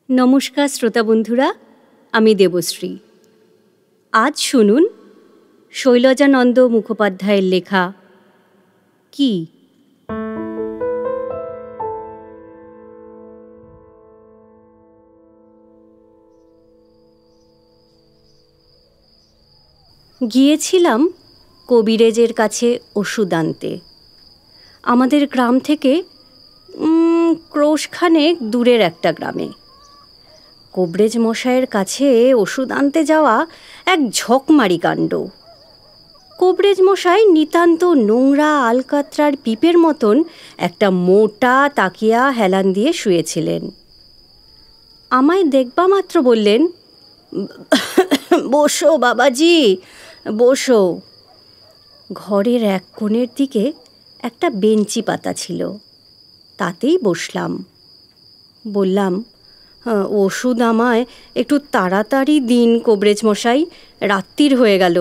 নমস্কার শ্রোতা বন্ধুরা, আমি দেবশ্রী। আজ শুনুন শৈলজানন্দ মুখোপাধ্যায়ের লেখা কি। গিয়েছিলাম কবিরেজের কাছে ওষুধ আনতে। আমাদের গ্রাম থেকে ক্রোশখানেক দূরের একটা গ্রামে। কবিরেজ মশাইয়ের কাছে ওষুধ আনতে যাওয়া এক ঝকমারি কাণ্ড। কবিরেজ মশাই নিতান্ত নোংরা আলকাতরার পিপের মতন একটা মোটা তাকিয়া হেলান দিয়ে শুয়েছিলেন। আমায় দেখবা মাত্র বললেন, বসো বাবাজি, বসো। ঘরের এক কোণের দিকে একটা বেঞ্চি পাতা ছিল, তাতেই বসলাম। বললাম, ওষুধ আমায় একটু তাড়াতাড়ি দিন কবিরেজ মশাই, রাত্রির হয়ে গেল,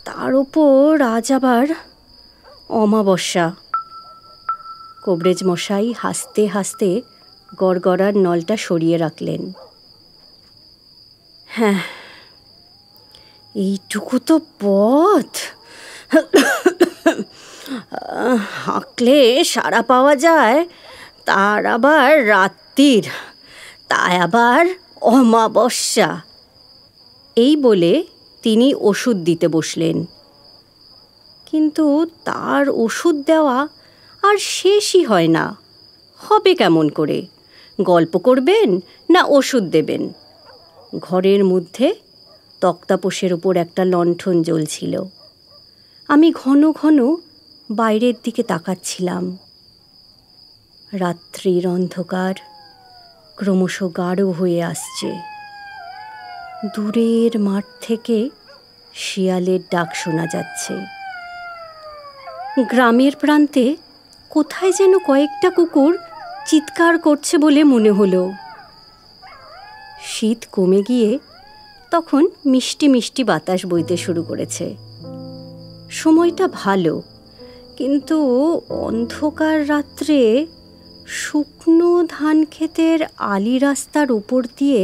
তার ওপর আজ আবার অমাবস্যা। কবিরেজ মশাই হাসতে হাসতে গড়গড়ার নলটা সরিয়ে রাখলেন। হ্যাঁ, এইটুকু তো পথ, হাঁকলে সাড়া পাওয়া যায়, তার আবার রাত্রির, তাই আবার অমাবস্যা। এই বলে তিনি ওষুধ দিতে বসলেন। কিন্তু তার ওষুধ দেওয়া আর শেষই হয় না। হবে কেমন করে? গল্প করবেন না ওষুধ দেবেন? ঘরের মধ্যে তক্তাপোশের ওপর একটা লণ্ঠন জ্বলছিল। আমি ঘন ঘন বাইরের দিকে তাকাচ্ছিলাম। রাত্রির অন্ধকার ক্রমশ গাঢ় হয়ে আসছে। দূরের মাঠ থেকে শিয়ালের ডাক শোনা যাচ্ছে। গ্রামের প্রান্তে কোথায় যেন কয়েকটা কুকুর চিৎকার করছে বলে মনে হলো। শীত কমে গিয়ে তখন মিষ্টি মিষ্টি বাতাস বইতে শুরু করেছে। সময়টা ভালো, কিন্তু অন্ধকার রাত্রে শুকনো ধান ক্ষেতের আলি রাস্তার উপর দিয়ে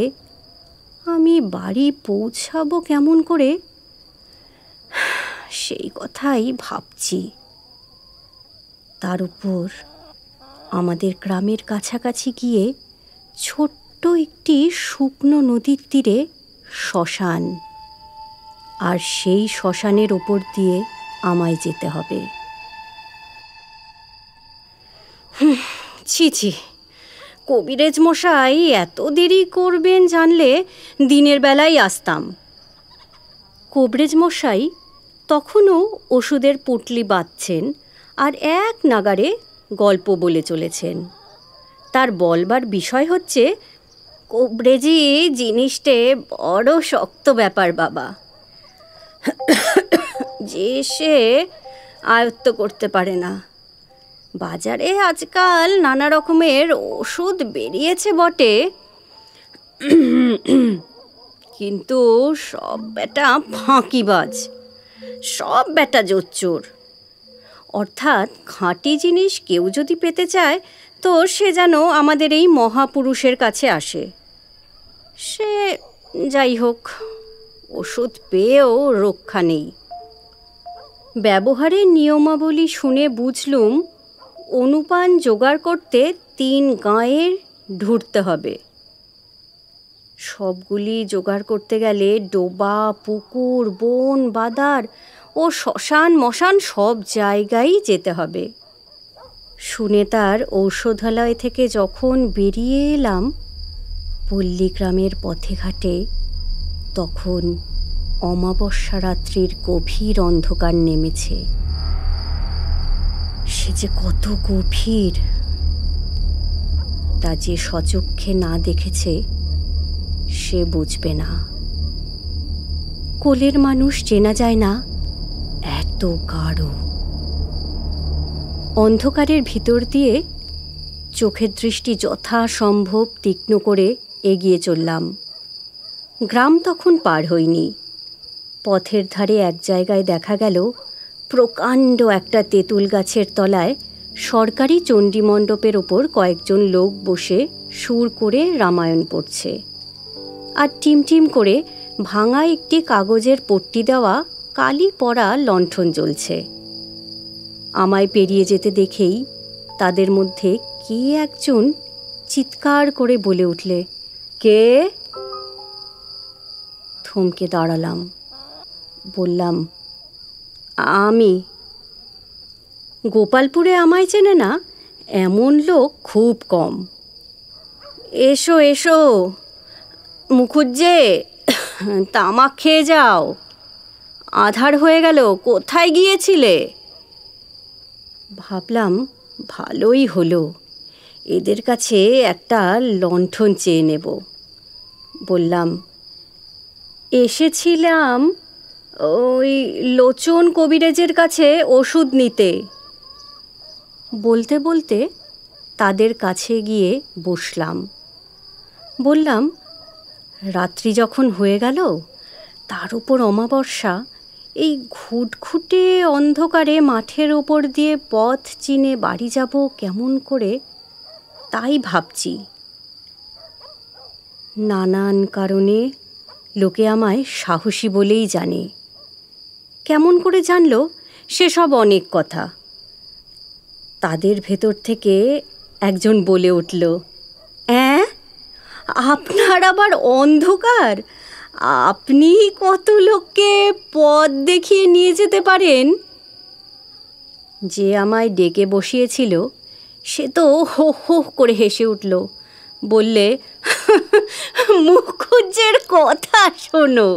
আমি বাড়ি পৌঁছাবো কেমন করে, সেই কথাই ভাবছি। তার উপর আমাদের গ্রামের কাছাকাছি গিয়ে ছোট্ট একটি শুকনো নদীর তীরে শ্মশান, আর সেই শ্মশানের ওপর দিয়ে আমায় যেতে হবে। ছি ছি, কবিরেজ মশাই এত দেরি করবেন জানলে দিনের বেলায় আসতাম। কবিরেজ মশাই তখনও ওষুধের পুঁটলি বাঁধছেন আর এক নাগারে গল্প বলে চলেছেন। তার বলবার বিষয় হচ্ছে, কবিরেজি জিনিসটে বড় শক্ত ব্যাপার বাবা, যে সে আয়ত্ত করতে পারে না। বাজারে আজকাল নানা রকমের ওষুধ বেরিয়েছে বটে, কিন্তু সব বেটা ফাঁকিবাজ, সব বেটা জোচ্চোর। অর্থাৎ খাঁটি জিনিস কেউ যদি পেতে চায় তো সে যেন আমাদের এই মহাপুরুষের কাছে আসে। সে যাই হোক, ওষুধ পেয়েও রক্ষা নেই। ব্যবহারের নিয়মাবলী শুনে বুঝলুম অনুপান জোগাড় করতে 3 গাঁয়ের ঢুরতে হবে। সবগুলি জোগাড় করতে গেলে ডোবা, পুকুর, বন, বাদার ও শ্মশান মশান সব জায়গায় যেতে হবে। শুনে তার ঔষধালয় থেকে যখন বেরিয়ে এলাম পল্লীগ্রামের পথে ঘাটে, তখন অমাবস্যা রাত্রির গভীর অন্ধকার নেমেছে। সে যে কত গভীর তা যে সচক্ষে না দেখেছে সে বুঝবে না। কোলের মানুষ চেনা যায় না, এত গাঢ়। অন্ধকারের ভিতর দিয়ে চোখের দৃষ্টি যথাসম্ভব তীক্ষ্ণ করে এগিয়ে চললাম। গ্রাম তখন পার হইনি। পথের ধারে এক জায়গায় দেখা গেল প্রকাণ্ড একটা তেঁতুল গাছের তলায় সরকারি চণ্ডীমণ্ডপের ওপর কয়েকজন লোক বসে সুর করে রামায়ণ পড়ছে, আর টিমটিম করে ভাঙা একটি কাগজের পট্টি দেওয়া কালি পড়া লণ্ঠন জ্বলছে। আমায় পেরিয়ে যেতে দেখেই তাদের মধ্যে কে একজন চিৎকার করে বলে উঠলে, কে? থমকে দাঁড়ালাম। বললাম, আমি। গোপালপুরে আমায় চেনে না এমন লোক খুব কম। এসো এসো মুখুজ্জে, তামাক খেয়ে যাও, আধার হয়ে গেল, কোথায় গিয়েছিলে? ভাবলাম ভালোই হলো, এদের কাছে একটা লণ্ঠন চেয়ে নেব। বললাম, এসেছিলাম ওই লোচন কবিরাজের কাছে ওষুধ নিতে। বলতে বলতে তাদের কাছে গিয়ে বসলাম। বললাম, রাত্রি যখন হয়ে গেল, তার উপর অমাবস্যা, এই ঘুটঘুটে অন্ধকারে মাঠের ওপর দিয়ে পথ চিনে বাড়ি যাব কেমন করে, তাই ভাবছি। নানান কারণে লোকে আমায় সাহসী বলেই জানে। কেমন করে জানলো সেসব অনেক কথা। তাদের ভেতর থেকে একজন বলে উঠল, অ্যাঁ, আপনার আবার অন্ধকার? আপনি কত লোককে পথ দেখিয়ে নিয়ে যেতে পারেন? যে আমায় ডেকে বসিয়েছিল সে তো হো হো করে হেসে উঠল। বললে, মুখুজ্জের কথা শোনো।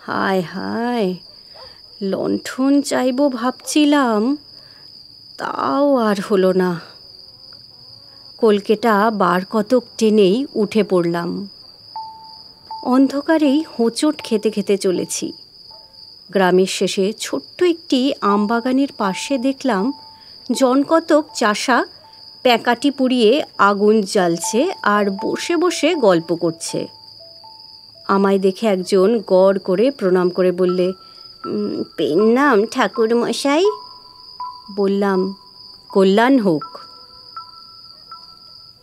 হায় হায়, লণ্ঠন চাইব ভাবছিলাম, তাও আর হলো না। কলকেটা বার কতক টেনেই উঠে পড়লাম। অন্ধকারেই হোঁচট খেতে খেতে চলেছি। গ্রামের শেষে ছোট্ট একটি আমবাগানের পাশে দেখলাম জনকতক চাষা প্যাকাটি পুড়িয়ে আগুন জ্বালছে আর বসে বসে গল্প করছে। আমায় দেখে একজন গড় করে প্রণাম করে বললে, পেন্নাম ঠাকুর মশাই। বললাম, কল্যাণ হোক।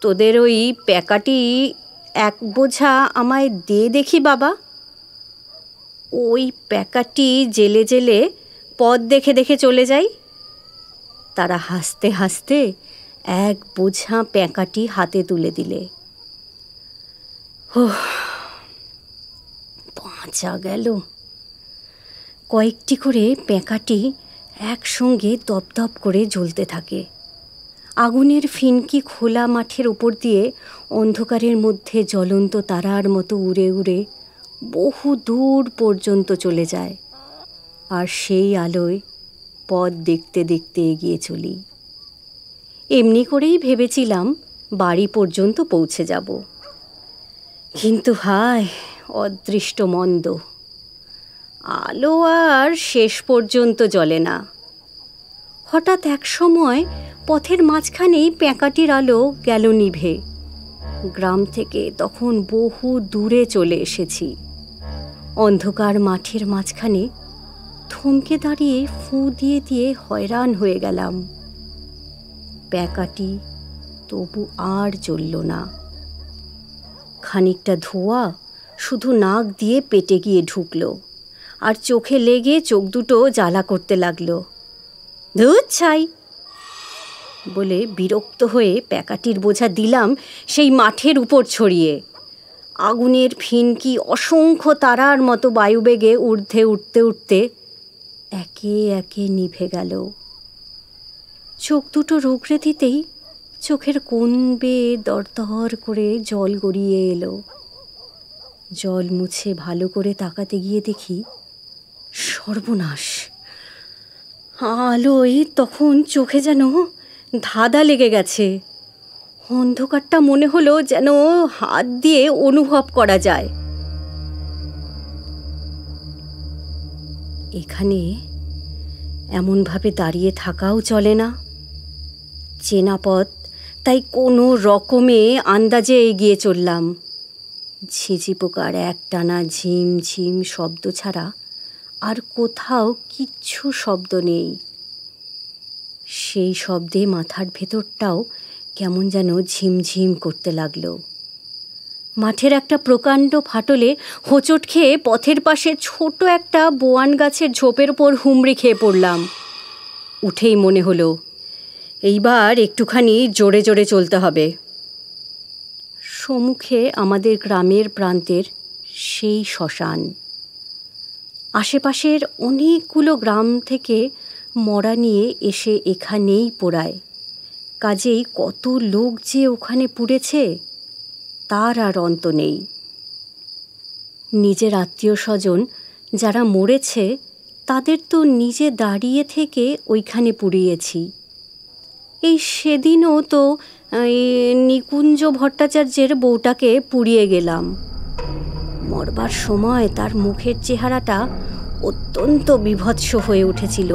তোদের ওই প্যাকাটি এক বোঝা আমায় দে দেখি বাবা। ওই প্যাকাটি জেলে জেলে পথ দেখে দেখে চলে যাই। তারা হাসতে হাসতে এক বোঝা প্যাকাটি হাতে তুলে দিলে। বাঁচা গেল। কয়েকটি করে প্যাকাটি একসঙ্গে দপদপ করে জ্বলতে থাকে। আগুনের ফিনকি খোলা মাঠের ওপর দিয়ে অন্ধকারের মধ্যে জ্বলন্ত তারার মতো উড়ে উড়ে বহু দূর পর্যন্ত চলে যায়। আর সেই আলোয় পথ দেখতে দেখতে এগিয়ে চলি। এমনি করেই ভেবেছিলাম বাড়ি পর্যন্ত পৌঁছে যাব। কিন্তু হায় অদৃষ্ট মন্দ, আলো আর শেষ পর্যন্ত জ্বলে না। হঠাৎ এক সময় পথের মাঝখানেই প্যাকাটির আলো গেল নিভে। গ্রাম থেকে তখন বহু দূরে চলে এসেছি। অন্ধকার মাঠের মাঝখানে থমকে দাঁড়িয়ে ফুঁ দিয়ে দিয়ে হয়রান হয়ে গেলাম। প্যাকাটি তবু আর জ্বলল না। খানিকটা ধোঁয়া শুধু নাক দিয়ে পেটে গিয়ে ঢুকল, আর চোখে লেগে চোখ দুটো জ্বালা করতে লাগলো। ধুর ছাই বলে বিরক্ত হয়ে প্যাকাটির বোঝা দিলাম সেই মাঠের উপর ছড়িয়ে। আগুনের ফিনকি অসংখ্য তারার মতো বায়ুবেগে ঊর্ধ্বে উঠতে উঠতে একে একে নিভে গেল। চোখ দুটো রোগড়ে দিতেই চোখের কোণ বেয়ে দরদর করে জল গড়িয়ে এলো। জল মুছে ভালো করে তাকাতে গিয়ে দেখি সর্বনাশ। আলোয় তখন চোখে যেন ধাঁধা লেগে গেছে। অন্ধকারটা মনে হলো যেন হাত দিয়ে অনুভব করা যায়। এখানে এমনভাবে দাঁড়িয়ে থাকাও চলে না। চেনা পথ, তাই কোনো রকমে আন্দাজে এগিয়ে চললাম। ঝিঝি পোকার একটানা ঝিম ঝিম শব্দ ছাড়া আর কোথাও কিচ্ছু শব্দ নেই। সেই শব্দে মাথার ভেতরটাও কেমন যেন ঝিমঝিম করতে লাগলো। মাঠের একটা প্রকাণ্ড ফাটলে হোঁচট খেয়ে পথের পাশে ছোট একটা বোয়ান গাছের ঝোপের ওপর হুমড়ি খেয়ে পড়লাম। উঠেই মনে হলো, এইবার একটুখানি জোরে জোরে চলতে হবে। সম্মুখে আমাদের গ্রামের প্রান্তের সেই শ্মশান। আশেপাশের অনেকগুলো গ্রাম থেকে মরা নিয়ে এসে এখানেই পোড়ায়। কাজেই কত লোক যে ওখানে পুড়েছে তার আর অন্ত নেই। নিজের আত্মীয় স্বজন যারা মরেছে তাদের তো নিজে দাঁড়িয়ে থেকে ওইখানে পুড়িয়েছি। এই সেদিনও তো নিকুঞ্জ ভট্টাচার্যের বউটাকে পুড়িয়ে গেলাম। মরবার সময় তার মুখের চেহারাটা অত্যন্ত বিভৎস হয়ে উঠেছিল।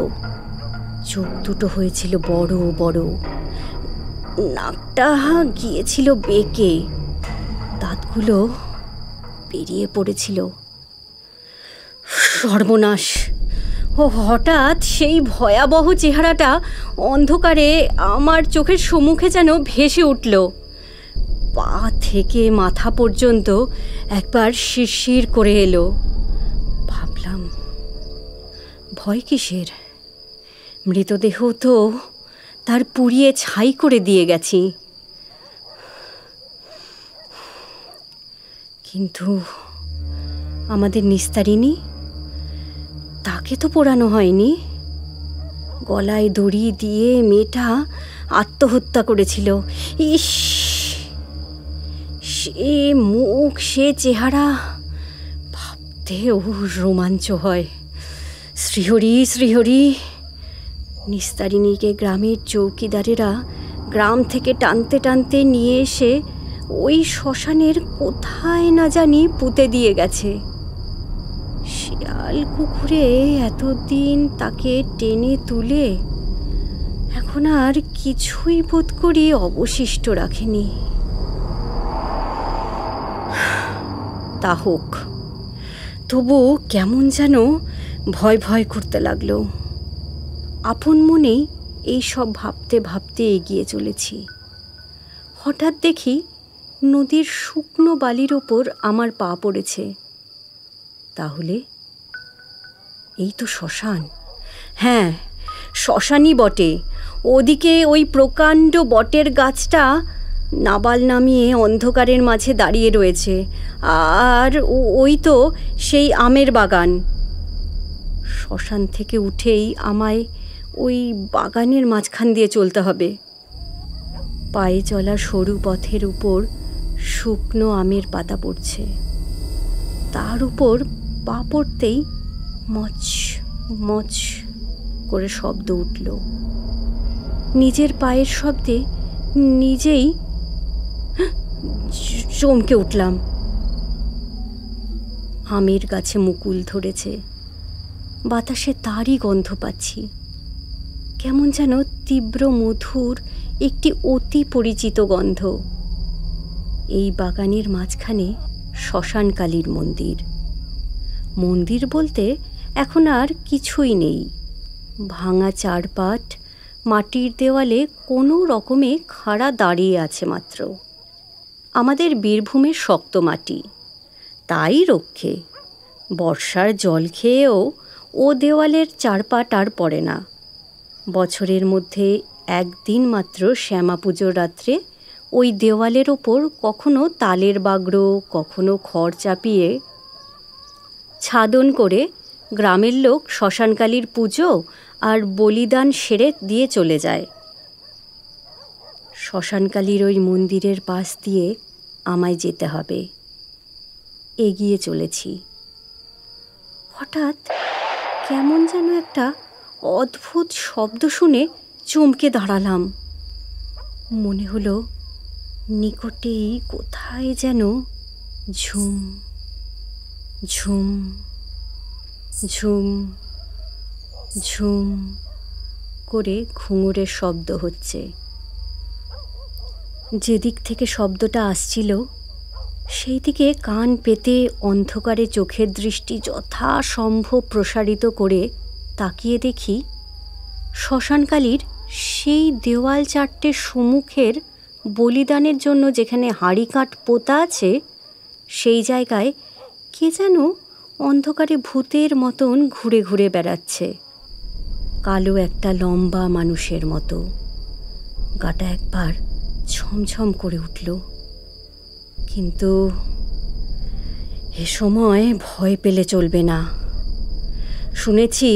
চোখ দুটো হয়েছিল বড় বড়, নাকটা গিয়েছিল বেঁকে, দাঁতগুলো বেরিয়ে পড়েছিল। সর্বনাশ! ও হঠাৎ সেই ভয়াবহ চেহারাটা অন্ধকারে আমার চোখের সম্মুখে যেন ভেসে উঠল। পা থেকে মাথা পর্যন্ত একবার শিরশির করে এলো। ভাবলাম, ভয় কিসের? মৃতদেহ তো তার পুড়িয়ে ছাই করে দিয়ে গেছি। কিন্তু আমাদের নিস্তারিণী, তাকে তো পোড়ানো হয়নি। গলায় দড়ি দিয়ে মেয়েটা আত্মহত্যা করেছিল। ইস, সে মুখ, সে চেহারা ভাবতেও রোমাঞ্চ হয়। শ্রীহরি শ্রীহরি! নিস্তারিণীকে গ্রামের চৌকিদারেরা গ্রাম থেকে টানতে টানতে নিয়ে এসে ওই শ্মশানের কোথায় না জানি পুঁতে দিয়ে গেছে। শিয়াল কুকুরে এতদিন তাকে টেনে তুলে এখন আর কিছুই বোধ করি অবশিষ্ট রাখেনি। তা হোক, তবু কেমন যেন ভয় ভয় করতে লাগলো। আপন মনেই এইসব ভাবতে ভাবতে এগিয়ে চলেছি। হঠাৎ দেখি নদীর শুকনো বালির ওপর আমার পা পড়েছে। তাহলে এই তো শ্মশান। হ্যাঁ, শ্মশানই বটে। ওদিকে ওই প্রকাণ্ড বটের গাছটা নাবাল নামিয়ে অন্ধকারের মাঝে দাঁড়িয়ে রয়েছে, আর ওই তো সেই আমের বাগান। শ্মশান থেকে উঠেই আমায় ওই বাগানের মাঝখান দিয়ে চলতে হবে। পায়ে চলা সরু পথের উপর শুকনো আমের পাতা পড়ছে। তার উপর পা পড়তেই মচ মচ করে শব্দ উঠল। নিজের পায়ের শব্দে নিজেই চমকে উঠলাম। আমের গাছে মুকুল ধরেছে, বাতাসে তারই গন্ধ পাচ্ছি। কেমন যেন তীব্র মধুর একটি অতি পরিচিত গন্ধ। এই বাগানের মাঝখানে শ্মশানকালীর মন্দির। মন্দির বলতে এখন আর কিছুই নেই। ভাঙা চারপাট, মাটির দেওয়ালে কোনো রকমে খাড়া দাঁড়িয়ে আছে মাত্র। আমাদের বীরভূমের শক্ত মাটি, তাই রক্ষে। বর্ষার জল খেয়েও ও দেওয়ালের চারপাট আর পড়ে না। বছরের মধ্যে একদিন মাত্র শ্যামা পুজোর রাত্রে ওই দেওয়ালের ওপর কখনো তালের বাগড়ো, কখনো খড় চাপিয়ে ছাদন করে গ্রামের লোক শ্মশানকালীর পুজো আর বলিদান সেরে দিয়ে চলে যায়। শ্মশানকালীর ওই মন্দিরের পাশ দিয়ে আমায় যেতে হবে। এগিয়ে চলেছি। হঠাৎ কেমন যেন একটা অদ্ভুত শব্দ শুনে চমকে দাঁড়ালাম। মনে হলো নিকটেই কোথায় যেন ঝুম ঝুম ঝুম ঝুম করে ঘুঙুরের শব্দ হচ্ছে। যেদিক থেকে শব্দটা আসছিল সেই দিকে কান পেতে অন্ধকারে চোখের দৃষ্টি যথাসম্ভব প্রসারিত করে তাকিয়ে দেখি শ্মশানকালীর সেই দেওয়াল চারটের সম্মুখের বলিদানের জন্য যেখানে হাঁড়িকাঠ পোতা আছে, সেই জায়গায় কে যেন অন্ধকারে ভূতের মতন ঘুরে ঘুরে বেড়াচ্ছে, কালো একটা লম্বা মানুষের মতো। গাটা একবার ছমছম করে উঠল। কিন্তু এ সময় ভয় পেলে চলবে না। শুনেছি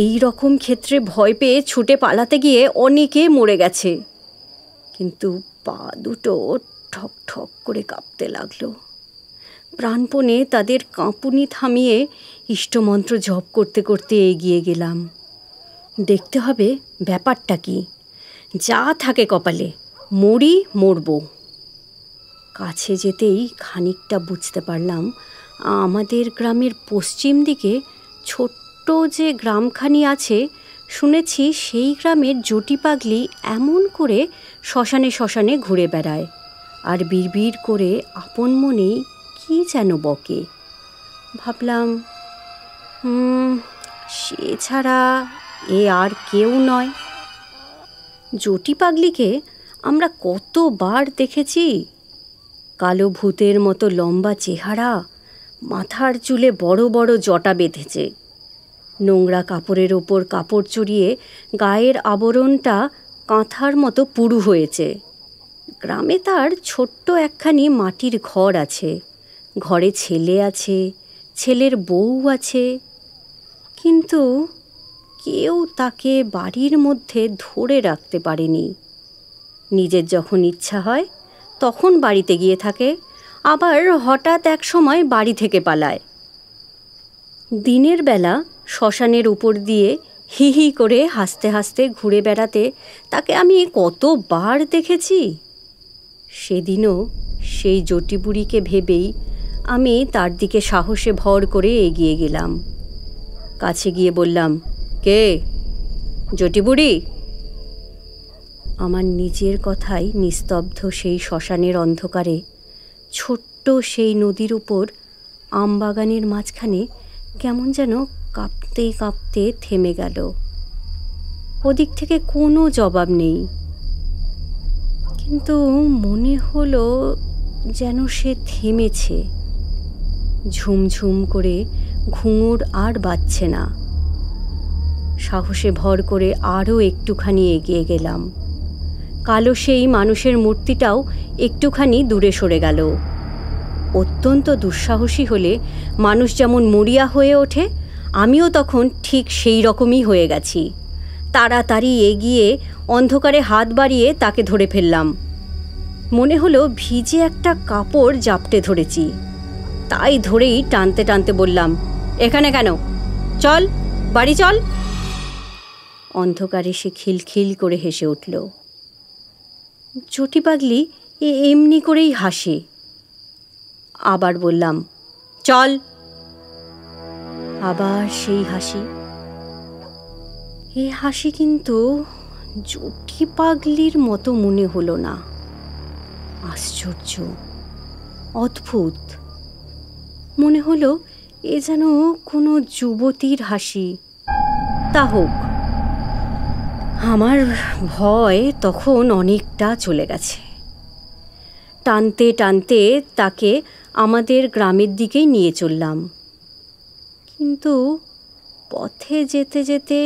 এই রকম ক্ষেত্রে ভয় পেয়ে ছুটে পালাতে গিয়ে অনেকে মরে গেছে। কিন্তু পা দুটো ঠক ঠক করে কাঁপতে লাগলো। প্রাণপণে তাদের কাঁপুনি থামিয়ে ইষ্টমন্ত্র জপ করতে করতে এগিয়ে গেলাম। দেখতে হবে ব্যাপারটা কি, যা থাকে কপালে, মরি মরব। কাছে যেতেই খানিকটা বুঝতে পারলাম আমাদের গ্রামের পশ্চিম দিকে ছোট্ট যে গ্রামখানি আছে, শুনেছি সেই গ্রামের জটি পাগলি এমন করে শ্মশানে শ্মশানে ঘুরে বেড়ায় আর বিড়বিড় করে আপন মনেই কি যেন বকে। ভাবলাম সে ছাড়া এ আর কেউ নয়। জটি পাগলিকে আমরা কতবার দেখেছি। কালো ভূতের মতো লম্বা চেহারা, মাথার চুলে বড় বড় জটা বেঁধেছে, নোংরা কাপড়ের ওপর কাপড় চড়িয়ে গায়ের আবরণটা কাঁথার মতো পুরু হয়েছে। গ্রামে তার ছোট্ট একখানি মাটির ঘর আছে, ঘরে ছেলে আছে, ছেলের বউ আছে, কিন্তু কেউ তাকে বাড়ির মধ্যে ধরে রাখতে পারেনি। নিজের যখন ইচ্ছা হয় তখন বাড়িতে গিয়ে থাকে, আবার হঠাৎ এক সময় বাড়ি থেকে পালায়। দিনের বেলা শ্মশানের উপর দিয়ে হি হি করে হাসতে হাসতে ঘুরে বেড়াতে তাকে আমি কতবার দেখেছি। সেদিনও সেই জটি বুড়িকে ভেবেই আমি তার দিকে সাহসে ভর করে এগিয়ে গেলাম। কাছে গিয়ে বললাম, কে? জটি বুড়ি? আমার নিজের কথাই নিস্তব্ধ সেই শ্মশানের অন্ধকারে, ছোট্ট সেই নদীর উপর আমবাগানের মাঝখানে কেমন যেন কাঁপতে কাঁপতে থেমে গেল। ওদিক থেকে কোনো জবাব নেই, কিন্তু মনে হলো যেন সে থেমেছে। ঝুমঝুম করে ঘুঙুর আর বাজছে না। সাহসে ভর করে আরও একটুখানি এগিয়ে গেলাম। কালো সেই মানুষের মূর্তিটাও একটুখানি দূরে সরে গেল। অত্যন্ত দুঃসাহসী হলে মানুষ যেমন মরিয়া হয়ে ওঠে, আমিও তখন ঠিক সেই রকমই হয়ে গেছি। তাড়াতাড়ি এগিয়ে অন্ধকারে হাত বাড়িয়ে তাকে ধরে ফেললাম। মনে হলো ভিজে একটা কাপড় জাপটে ধরেছি। তাই ধরেই টানতে টানতে বললাম, এখানে কেন? চল, বাড়ি চল। অন্ধকারে সে খিলখিল করে হেসে উঠল। জটি পাগলি এমনি করেই হাসে। আবার বললাম, চল। আবার সেই হাসি। এই হাসি কিন্তু জটি পাগলির মতো মনে হলো না। আশ্চর্য, অদ্ভুত। মনে হলো এ যেন কোনো যুবতীর হাসি। তা হোক, আমার ভয় তখন অনেকটা চলে গেছে। টানতে টানতে তাকে আমাদের গ্রামের দিকেই নিয়ে চললাম। কিন্তু পথে যেতে যেতে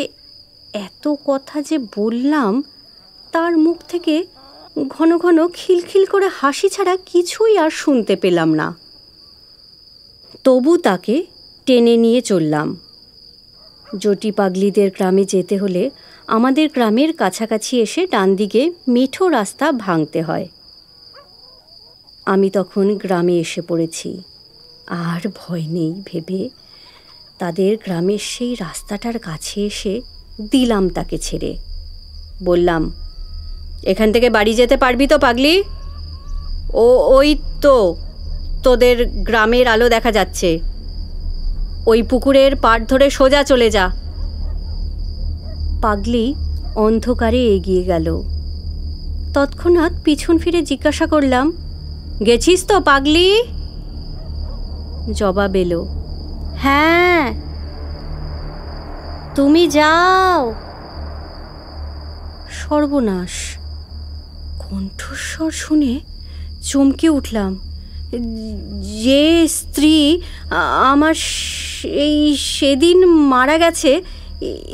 এত কথা যে বললাম, তার মুখ থেকে ঘন ঘন খিলখিল করে হাসি ছাড়া কিছুই আর শুনতে পেলাম না। তবু তাকে টেনে নিয়ে চললাম। জটি পাগলিদের গ্রামে যেতে হলে আমাদের গ্রামের কাছাকাছি এসে ডান দিকে মেঠো রাস্তা ভাঙতে হয়। আমি তখন গ্রামে এসে পড়েছি। আর ভয় নেই ভেবে তাদের গ্রামের সেই রাস্তাটার কাছে এসে দিলাম তাকে ছেড়ে। বললাম, এখান থেকে বাড়ি যেতে পারবি তো পাগলি? ওই তো তোদের গ্রামের আলো দেখা যাচ্ছে, ওই পুকুরের পাড় ধরে সোজা চলে যা। পাগলি অন্ধকারে এগিয়ে গেল। তৎক্ষণাৎ পিছন ফিরে জিজ্ঞাসা করলাম, গেছিস তো পাগলি? জবাব এলো, হ্যাঁ। তুমি যাও। সর্বনাশ! কণ্ঠস্বর শুনে চমকে উঠলাম। যে স্ত্রী আমার সেদিন মারা গেছে,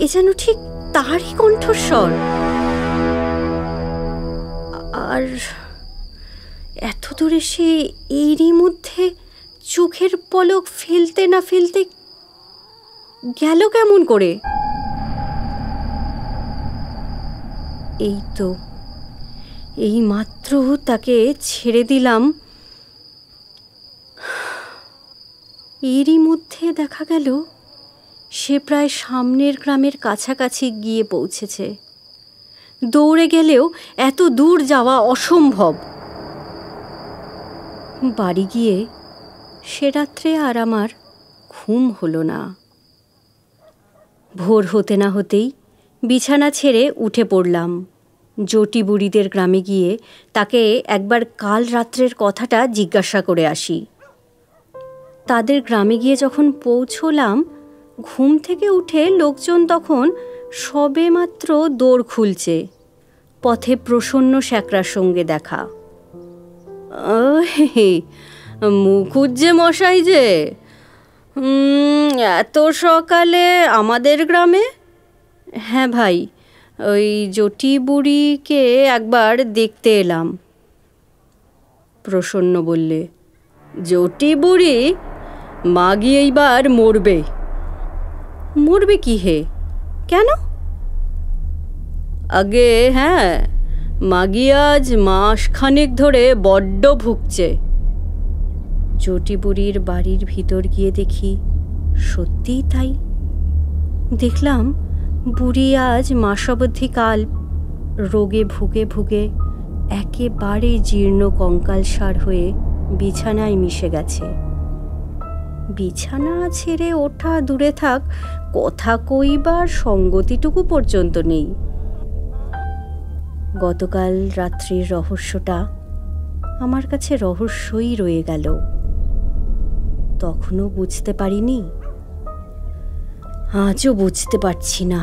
এ যেন ঠিক তারই কণ্ঠস্বর। আর এত দূরে সে এরই মধ্যে চোখের পলক ফেলতে না ফেলতে গেল কেমন করে? এই তো এই মাত্র তাকে ছেড়ে দিলাম, এরই মধ্যে দেখা গেল সে প্রায় সামনের গ্রামের কাছাকাছি গিয়ে পৌঁছেছে। দৌড়ে গেলেও এত দূর যাওয়া অসম্ভব। বাড়ি গিয়ে সে রাত্রে আর আমার ঘুম হলো না। ভোর হতে না হতেই বিছানা ছেড়ে উঠে পড়লাম। জটি বুড়িদের গ্রামে গিয়ে তাকে একবার কাল রাত্রের কথাটা জিজ্ঞাসা করে আসি। তাদের গ্রামে গিয়ে যখন পৌঁছলাম, ঘুম থেকে উঠে লোকজন তখন সবে মাত্র দোর খুলছে। পথে প্রসন্ন শ্যাকরার সঙ্গে দেখা। মুখুজ্জে মশাই যে, এত সকালে আমাদের গ্রামে? হ্যাঁ ভাই, ওই জটি বুড়িকে একবার দেখতে এলাম। প্রসন্ন বললে, জটি বুড়ি মাগি এইবার মরবে। মরবে কি হে? কেন? আগে হ্যাঁ, মাগি আজ মাসখানেক ধরে বড্ড ভুগছে। জটি বুড়ির বাড়ির ভিতর গিয়ে দেখি সত্যিই তাই। দেখলাম বুড়ি আজ মাসাবধিকাল রোগে ভুগে ভুগে একেবারে জীর্ণ কঙ্কালসার হয়ে বিছানায় মিশে গেছে। বিছানা ছেড়ে ওঠা দূরে থাক, কথা কইবার সঙ্গতিটুকু পর্যন্ত নেই। গতকাল রাত্রির রহস্যটা আমার কাছে রহস্যই রয়ে গেল। তখনও বুঝতে পারিনি, আজও বুঝতে পারছি না।